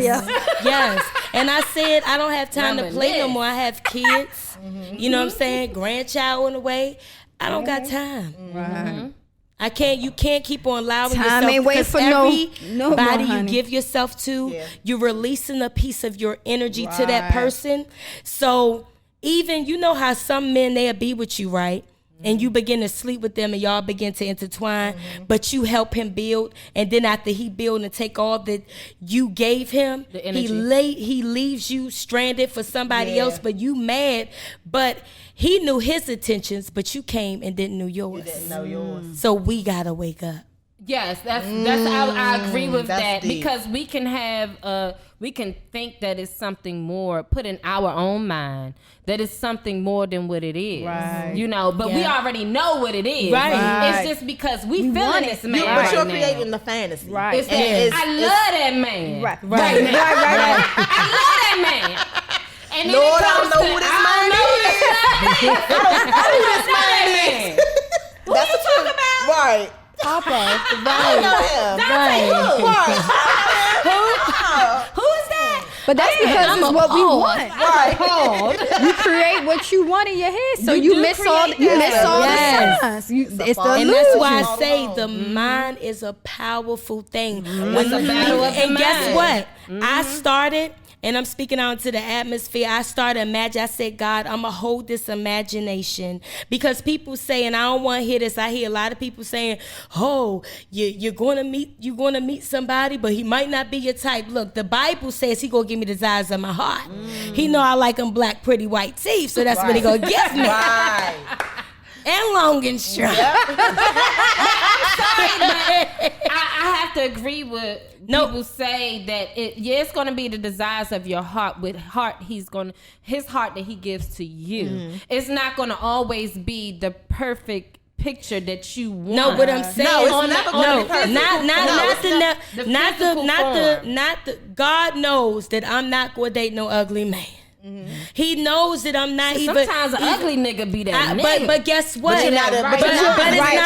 Yes. And I said I don't have time to play no more. I have kids. You know what I'm saying? Grandchild on the way. I don't got time. Right. I can't. You can't keep on allowing Time yourself. ain't wait for everybody more, you honey. give yourself to, you're releasing a piece of your energy to that person. So even you know how some men they'll be with you, right? And you begin to sleep with them and y'all begin to intertwine, but you help him build, and then after he build and take all that you gave him, he leaves you stranded for somebody else, but you mad, but he knew his intentions, but you came and didn't know yours. You didn't know yours. So we gotta wake up. Yes, that's I agree with that deep. because we can have we can think that it's something more, put in our own mind that it's something more than what it is. Right. You know, but we already know what it is. Right. It's just because we feeling this man. But you're now. creating the fantasy. Right. It's that I love that man. Right. Right. Now. Right. I love that man. And then Lord, it I comes don't know to, who this I man don't know is. who this man is. Who you talking about? Right. Papa. I know him. Who is that? But that's because it's what we want. Right. You create what you want in your head, so You you do miss all create that. the signs. It's the And that's illusion. why I say the mind is a powerful thing. It's a battle of the and guess mind. what? I started, and I'm speaking out into the atmosphere. I started imagine. I said, God, I'm gonna hold this imagination, because people say, and I don't want to hear this. I hear a lot of people saying, "Oh, you're gonna meet somebody, but he might not be your type." Look, the Bible says He gonna give me the desires of my heart. He know I like them black, pretty white teeth, so that's what He gonna give me. Right. And long and strong. I have to agree with people say that it's going to be the desires of your heart. With heart, his heart that he gives to you. It's not going to always be the perfect picture that you want. No, but I'm saying not the God knows that I'm not going to date no ugly man. He knows that I'm not Sometimes an ugly nigga be that nigga. But guess what? But it's not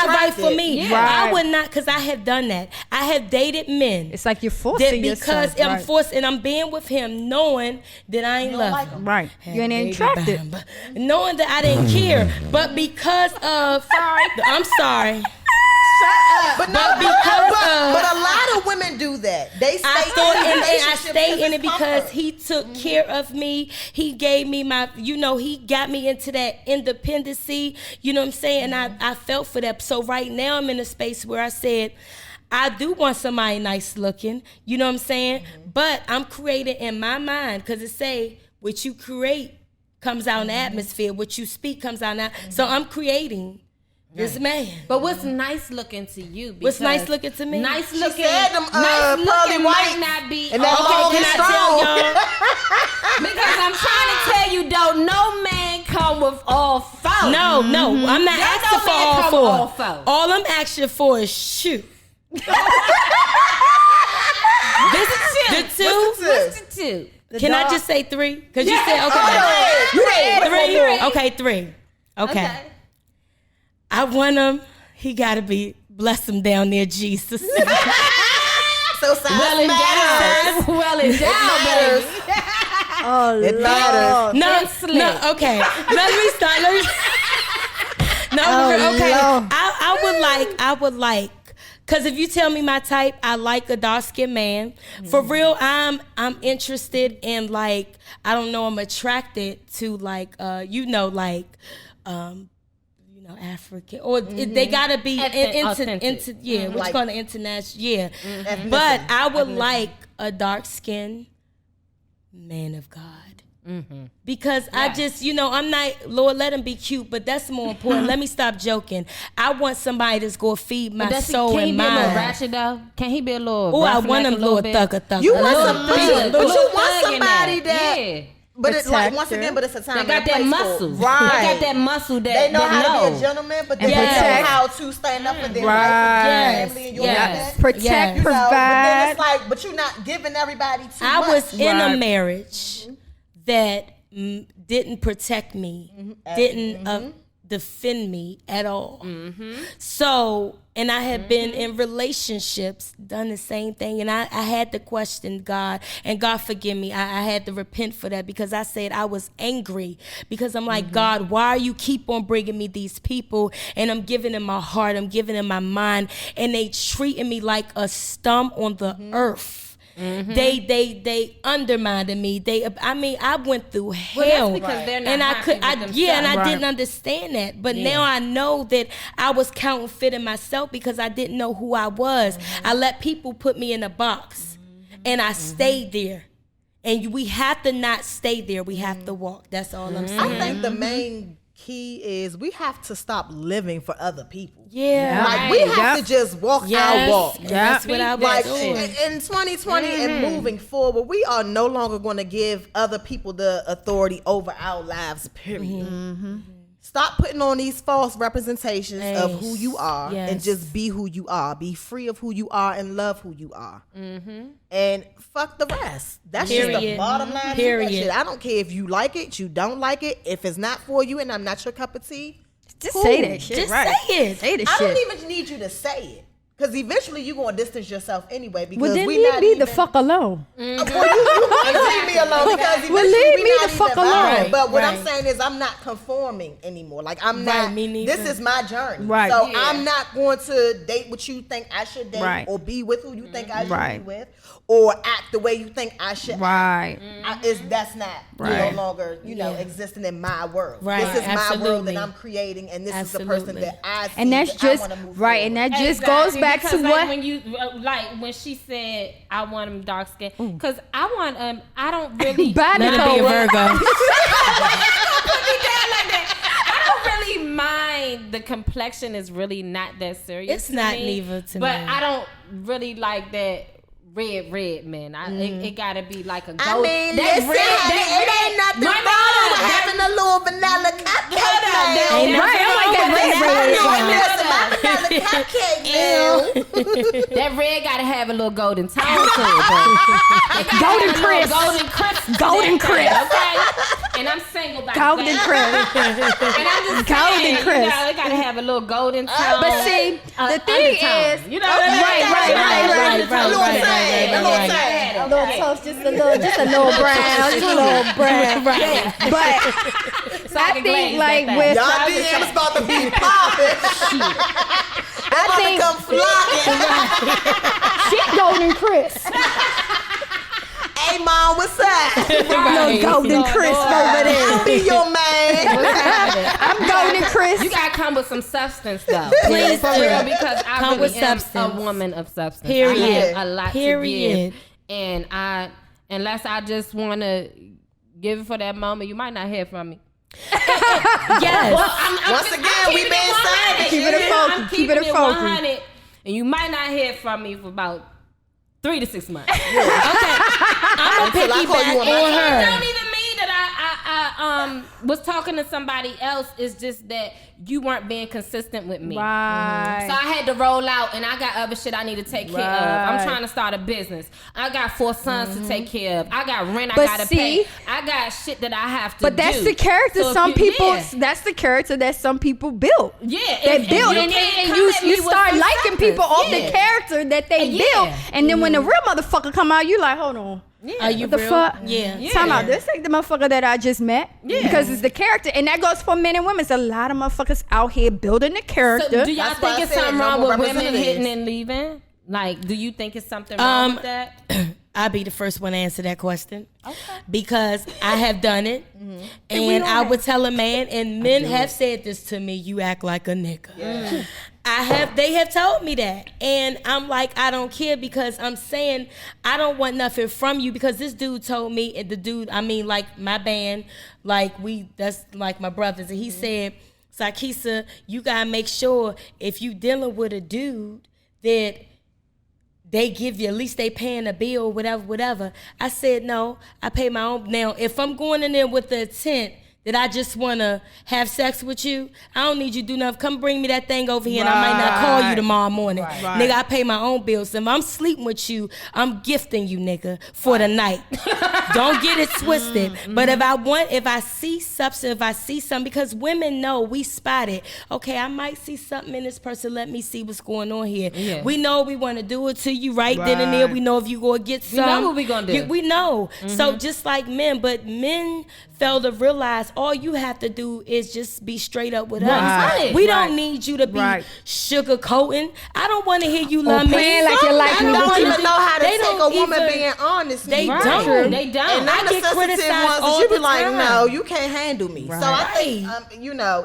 right for me. Yeah. I would not, because I have done that. I have dated men. It's like you're forcing yourself. Because I'm forced, and I'm being with him knowing that I ain't love him. Right. You ain't attracted. Knowing that I didn't care. But because of... I'm sorry. But a lot of women do that. They stay I stay in it because he took care of me. He gave me he got me into that independency. You know what I'm saying? And I felt for that. So right now I'm in a space where I said, I do want somebody nice looking. You know what I'm saying? But I'm creating in my mind, because it say what you create comes out in the atmosphere. What you speak comes out now. So I'm creating this man. But what's nice looking to you? What's nice looking to me? Nice looking. said them, nice looking pearly might whites not be. and that long and strong. Because I'm trying to tell you, though, no man come with all four. No, I'm not There's asking no for man all come four. with all four. All I'm asking for is shoe. What's the two? Can I just say 3? Because you said okay. 3. Okay. I want him. He gotta be, bless him down there, Jesus. So Well endowed. Well endowed, baby. Oh, It matters. No, okay. Let me start. Okay. Lord. I would like, because if you tell me my type, I like a dark-skinned man. For real, I'm interested in, like, I don't know, I'm attracted to, like, African, or they gotta be into what's called an international, But I would like a dark skinned man of God, because I just, I'm not, Lord, let him be cute, but that's more important. Let me stop joking. I want somebody that's gonna feed my soul and mind. Can he be a little ratchet though? Can he be a little? Oh, I want him little thugger. You want somebody that But it's like, once Protector. again, but it's a time. They got and a that place muscle. for it. Right. They got that muscle that They know that how to be a gentleman, but they And don't know protect. how to stand up for their Right. life and Yes. family and your Yes. business. Protect, Yes. You know, but then provide. it's like, but you're not giving everybody too I much. was in a Right. marriage that didn't protect me, didn't defend me at all. So, and I had been in relationships, done the same thing, and I had to question God, and God forgive me. I had to repent for that because I said I was angry because I'm like, God, why you keep on bringing me these people, and I'm giving them my heart, I'm giving them my mind, and they treating me like a stump on the earth. They undermined me. I went through hell, because they're not and I happy with and I themselves. didn't understand that. But now I know that I was counterfeiting myself because I didn't know who I was. I let people put me in a box, and I stayed there. And we have to not stay there. We have to walk. That's all I'm saying. I think the main key is we have to stop living for other people. Yeah. Like we have to just walk our walk. And that's what I was Like doing. in 2020 and moving forward, we are no longer going to give other people the authority over our lives, period. Stop putting on these false representations of who you are and just be who you are. Be free of who you are and love who you are. And fuck the rest. That's just the Period. bottom line. Period. To that shit. I don't care if you like it, you don't like it. If it's not for you and I'm not your cup of tea, Just cool. say that shit. Just right. say it. Say the I shit. don't even need you to say it. Because eventually you're going to distance yourself anyway. Because Well, then we leave not me even, the fuck alone. Well, you leave me alone because eventually Well, leave we me not the fuck even vibing. alone. But what I'm Right. saying is I'm not conforming anymore. Like I'm Right, not. me neither. This is my journey. Right. So Yeah. I'm not going to date what you think I should date, Right. or be with who you think I should Right. be with, or act the way you think I should. Right. That's not Right. no longer existing in my world. Right, This is my world absolutely. that I'm creating, and this is the Absolutely. person that I see. And that's that I just wanna move right. And forward. that just goes Exactly, back to because, like, what. when you like when she said I want him dark skin because I want I don't really Bye, Let it Nicole. be a Virgo. put me down like that. I don't really mind the complexion is really not that serious. It's to not me, neither to but me. I don't really like that red man. It gotta be like a gold. I mean, that listen, red, honey, that it red, ain't nothing no, wrong no, with that- having a little vanilla cupcake, man. Ain't Right, I like that red, That That red gotta have a little golden tone to it, though. It gotta Golden have a little crisp. golden crisp, to Golden that thing, crisp. okay? And I'm single by Golden that. crisp. And I'm just Golden saying, crisp. You know, it gotta have a little golden tone. But see, the thing undertone. is, You know what I mean? right. A little tang, a little tang. A little toast, just a little brown, just a little brown. Right. But So I I can think glaze like that with, Y'all DMs about to be popping. I think Come flocking. she golden crisp, Hey, mom, what's up? little golden crisp over there. I'll be your man. What's happening? I'm golden crisp. You gotta come with some substance, though. Please For do. real, because I Come really with am substance. a woman of substance. Period. I have a lot Period. to give, and unless I just want to give it for that moment, you might not hear from me. Yes. Well, I'm Once keeping again, we it been 100. saying Keep it a focus. I'm Keep it a keeping focus. 100, and you might not hear from me for about 3 to 6 months. I'm gonna Until I call you piggyback on my on It her. don't even mean that I was talking to somebody else. It's just that you weren't being consistent with me. Right. So I had to roll out, and I got other shit I need to take care of. I'm Right. trying to start a business. I got 4 sons to take care of. I got rent But I gotta see- pay. I got shit that I have to But that's do. the character So if some you- people. yeah. That's the character that some people build. Yeah, They if build, you and can't you come at me you with start some liking substance. people off the Yeah. character that they Yeah. build, and then when the real motherfucker come out, you like, hold on. Are you What the real? fuck? Yeah. Yeah. Time out. This ain't the motherfucker that I just met. Yeah. Because it's the character. And that goes for men and women. There's a lot of motherfuckers out here building the character. So do y'all That's why think I it's said something no wrong more with women representatives. hitting and leaving? Like, do you think it's something wrong with that? I'll be the first one to answer that question. Okay. Because I have done it. Mm-hmm. And I would tell a man, and men have said this to me, you act like a nigga. Mm. They have told me that. And I'm like, I don't care, because I'm saying I don't want nothing from you, because this dude told me, and the dude, I mean, like my band, that's like my brothers, and he said, Sikesa, you gotta make sure if you dealing with a dude that they give you, at least they paying a bill, whatever. I said, no, I pay my own. Now, if I'm going in there with the intent that I just want to have sex with you, I don't need you to do nothing. Come bring me that thing over here and I might not call you tomorrow morning. Right. Nigga, I pay my own bills. So if I'm sleeping with you, I'm gifting you, nigga, for the night. Don't get it twisted. But if I see something, because women know, we spot it. Okay, I might see something in this person. Let me see what's going on here. Yeah. We know we want to do it to you right then and there. We know if you go get some. We know what we going to do. We know. So just like men, but men fail to realize all you have to do is just be straight up with us. We don't need you to be sugarcoating. I don't want to hear you love me. Like you like me. They don't even know how to take a woman being honest. They don't. They don't. And not the sensitive ones, you be like, no, you can't handle me. Right. So I think,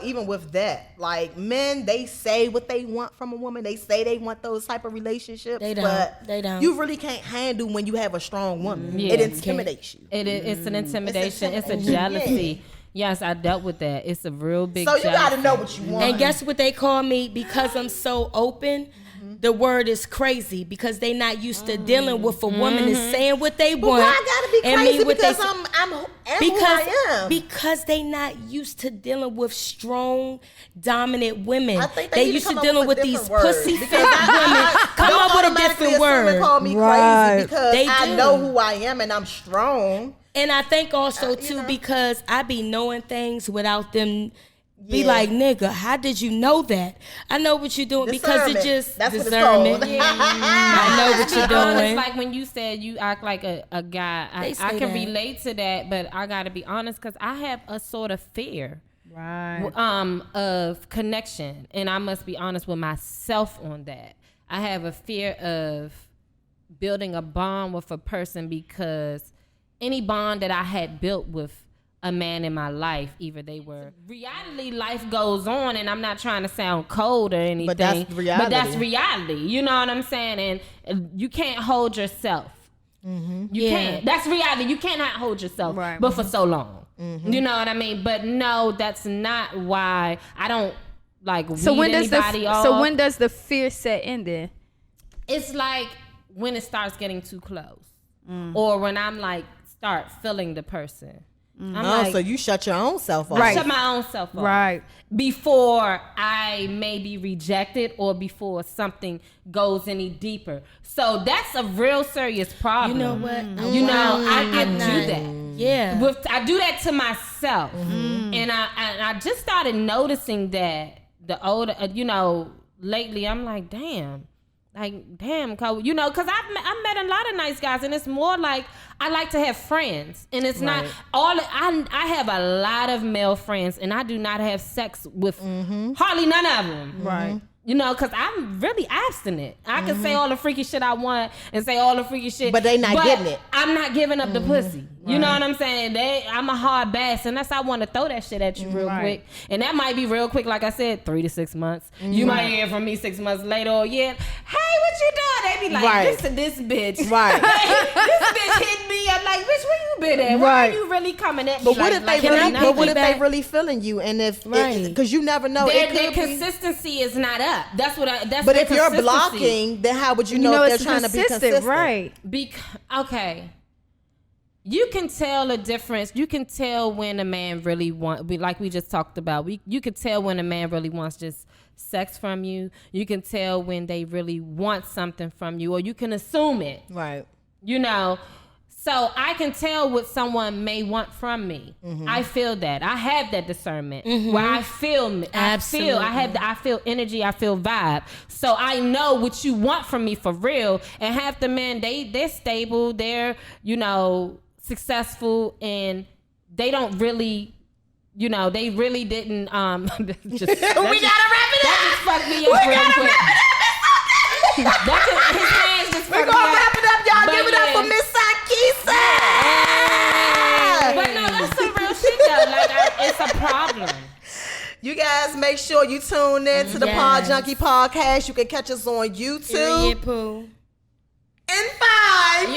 even with that, like men, they say what they want from a woman. They say they want those type of relationships. They don't. But they don't. You really can't handle when you have a strong woman. Yeah. It intimidates you. It's an intimidation. It's a jealousy. Yes, I dealt with that. It's a real big So you got to know what you want. And guess what they call me? Because I'm so open, the word is crazy, because they not used to dealing with a woman that's saying what they want. Why I gotta be crazy? Because I'm who I am. Because they not used to dealing with strong, dominant women. I think they used to dealing with these pussy fake women. Come up with a different word. Call me crazy because I know who I am and I'm strong. And I think also too, because I be knowing things without them. Be like, nigga, how did you know that? I know what you're doing because it just discernment. I know what you're doing. It's like when you said you act like a guy. I can relate to that, but I gotta be honest because I have a sort of fear, of connection, and I must be honest with myself on that. I have a fear of building a bond with a person because any bond that I had built with a man in my life, either they were reality, life goes on, and I'm not trying to sound cold or anything, but that's reality. You know what I'm saying? And you can't hold yourself. You can't. That's reality. You cannot hold yourself, but for so long. You know what I mean? But no, that's not why I don't like weed anybody off. So when does the fear set in then? It's like when it starts getting too close, or when I'm like start feeling the person. So you shut your own self off. I shut my own self off. Right. Before I may be rejected or before something goes any deeper. So that's a real serious problem. You know what? I do that. Yeah. I do that to myself. And I just started noticing that the older, lately I'm like, damn, Cole, because I've met a lot of nice guys, and it's more like I like to have friends, and it's not all. I have a lot of male friends, and I do not have sex with hardly none of them. Right. Because I'm really abstinent. I can say all the freaky shit I want and say all the freaky shit. But they not getting it. I'm not giving up the pussy. You know what I'm saying? I'm a hard bass, and that's I want to throw that shit at you real quick. And that might be real quick, like I said, 3 to 6 months. You might hear from me 6 months later or hey, what you doing? They be like, listen, this bitch. Right. This bitch hit me. I'm like, bitch, where you been at? Why are you really coming at me? But what if they really feeling you? And if, because you never know. Their consistency is not up. But if you're blocking, then how would you know if they're trying to be consistent? Right. Okay. You can tell a difference. You can tell when a man really like we just talked about. You can tell when a man really wants just sex from you. You can tell when they really want something from you, or you can assume it. Right. So I can tell what someone may want from me. I feel that. I have that discernment where I feel energy, I feel vibe. So I know what you want from me for real. And half the men, they're stable, they're, successful, and they don't really, they really didn't we gotta wrap it up. That just fucked me up real quick. His hands just fucked me up. We're gonna wrap it up, y'all. Give it up for Miss Sikesa. But no, that's some real shit though. It's a problem. You guys make sure you tune in to the PodJunkie podcast. You can catch us on YouTube. In 5, 4,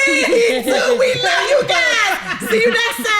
3, 2, we love you guys. See you next time.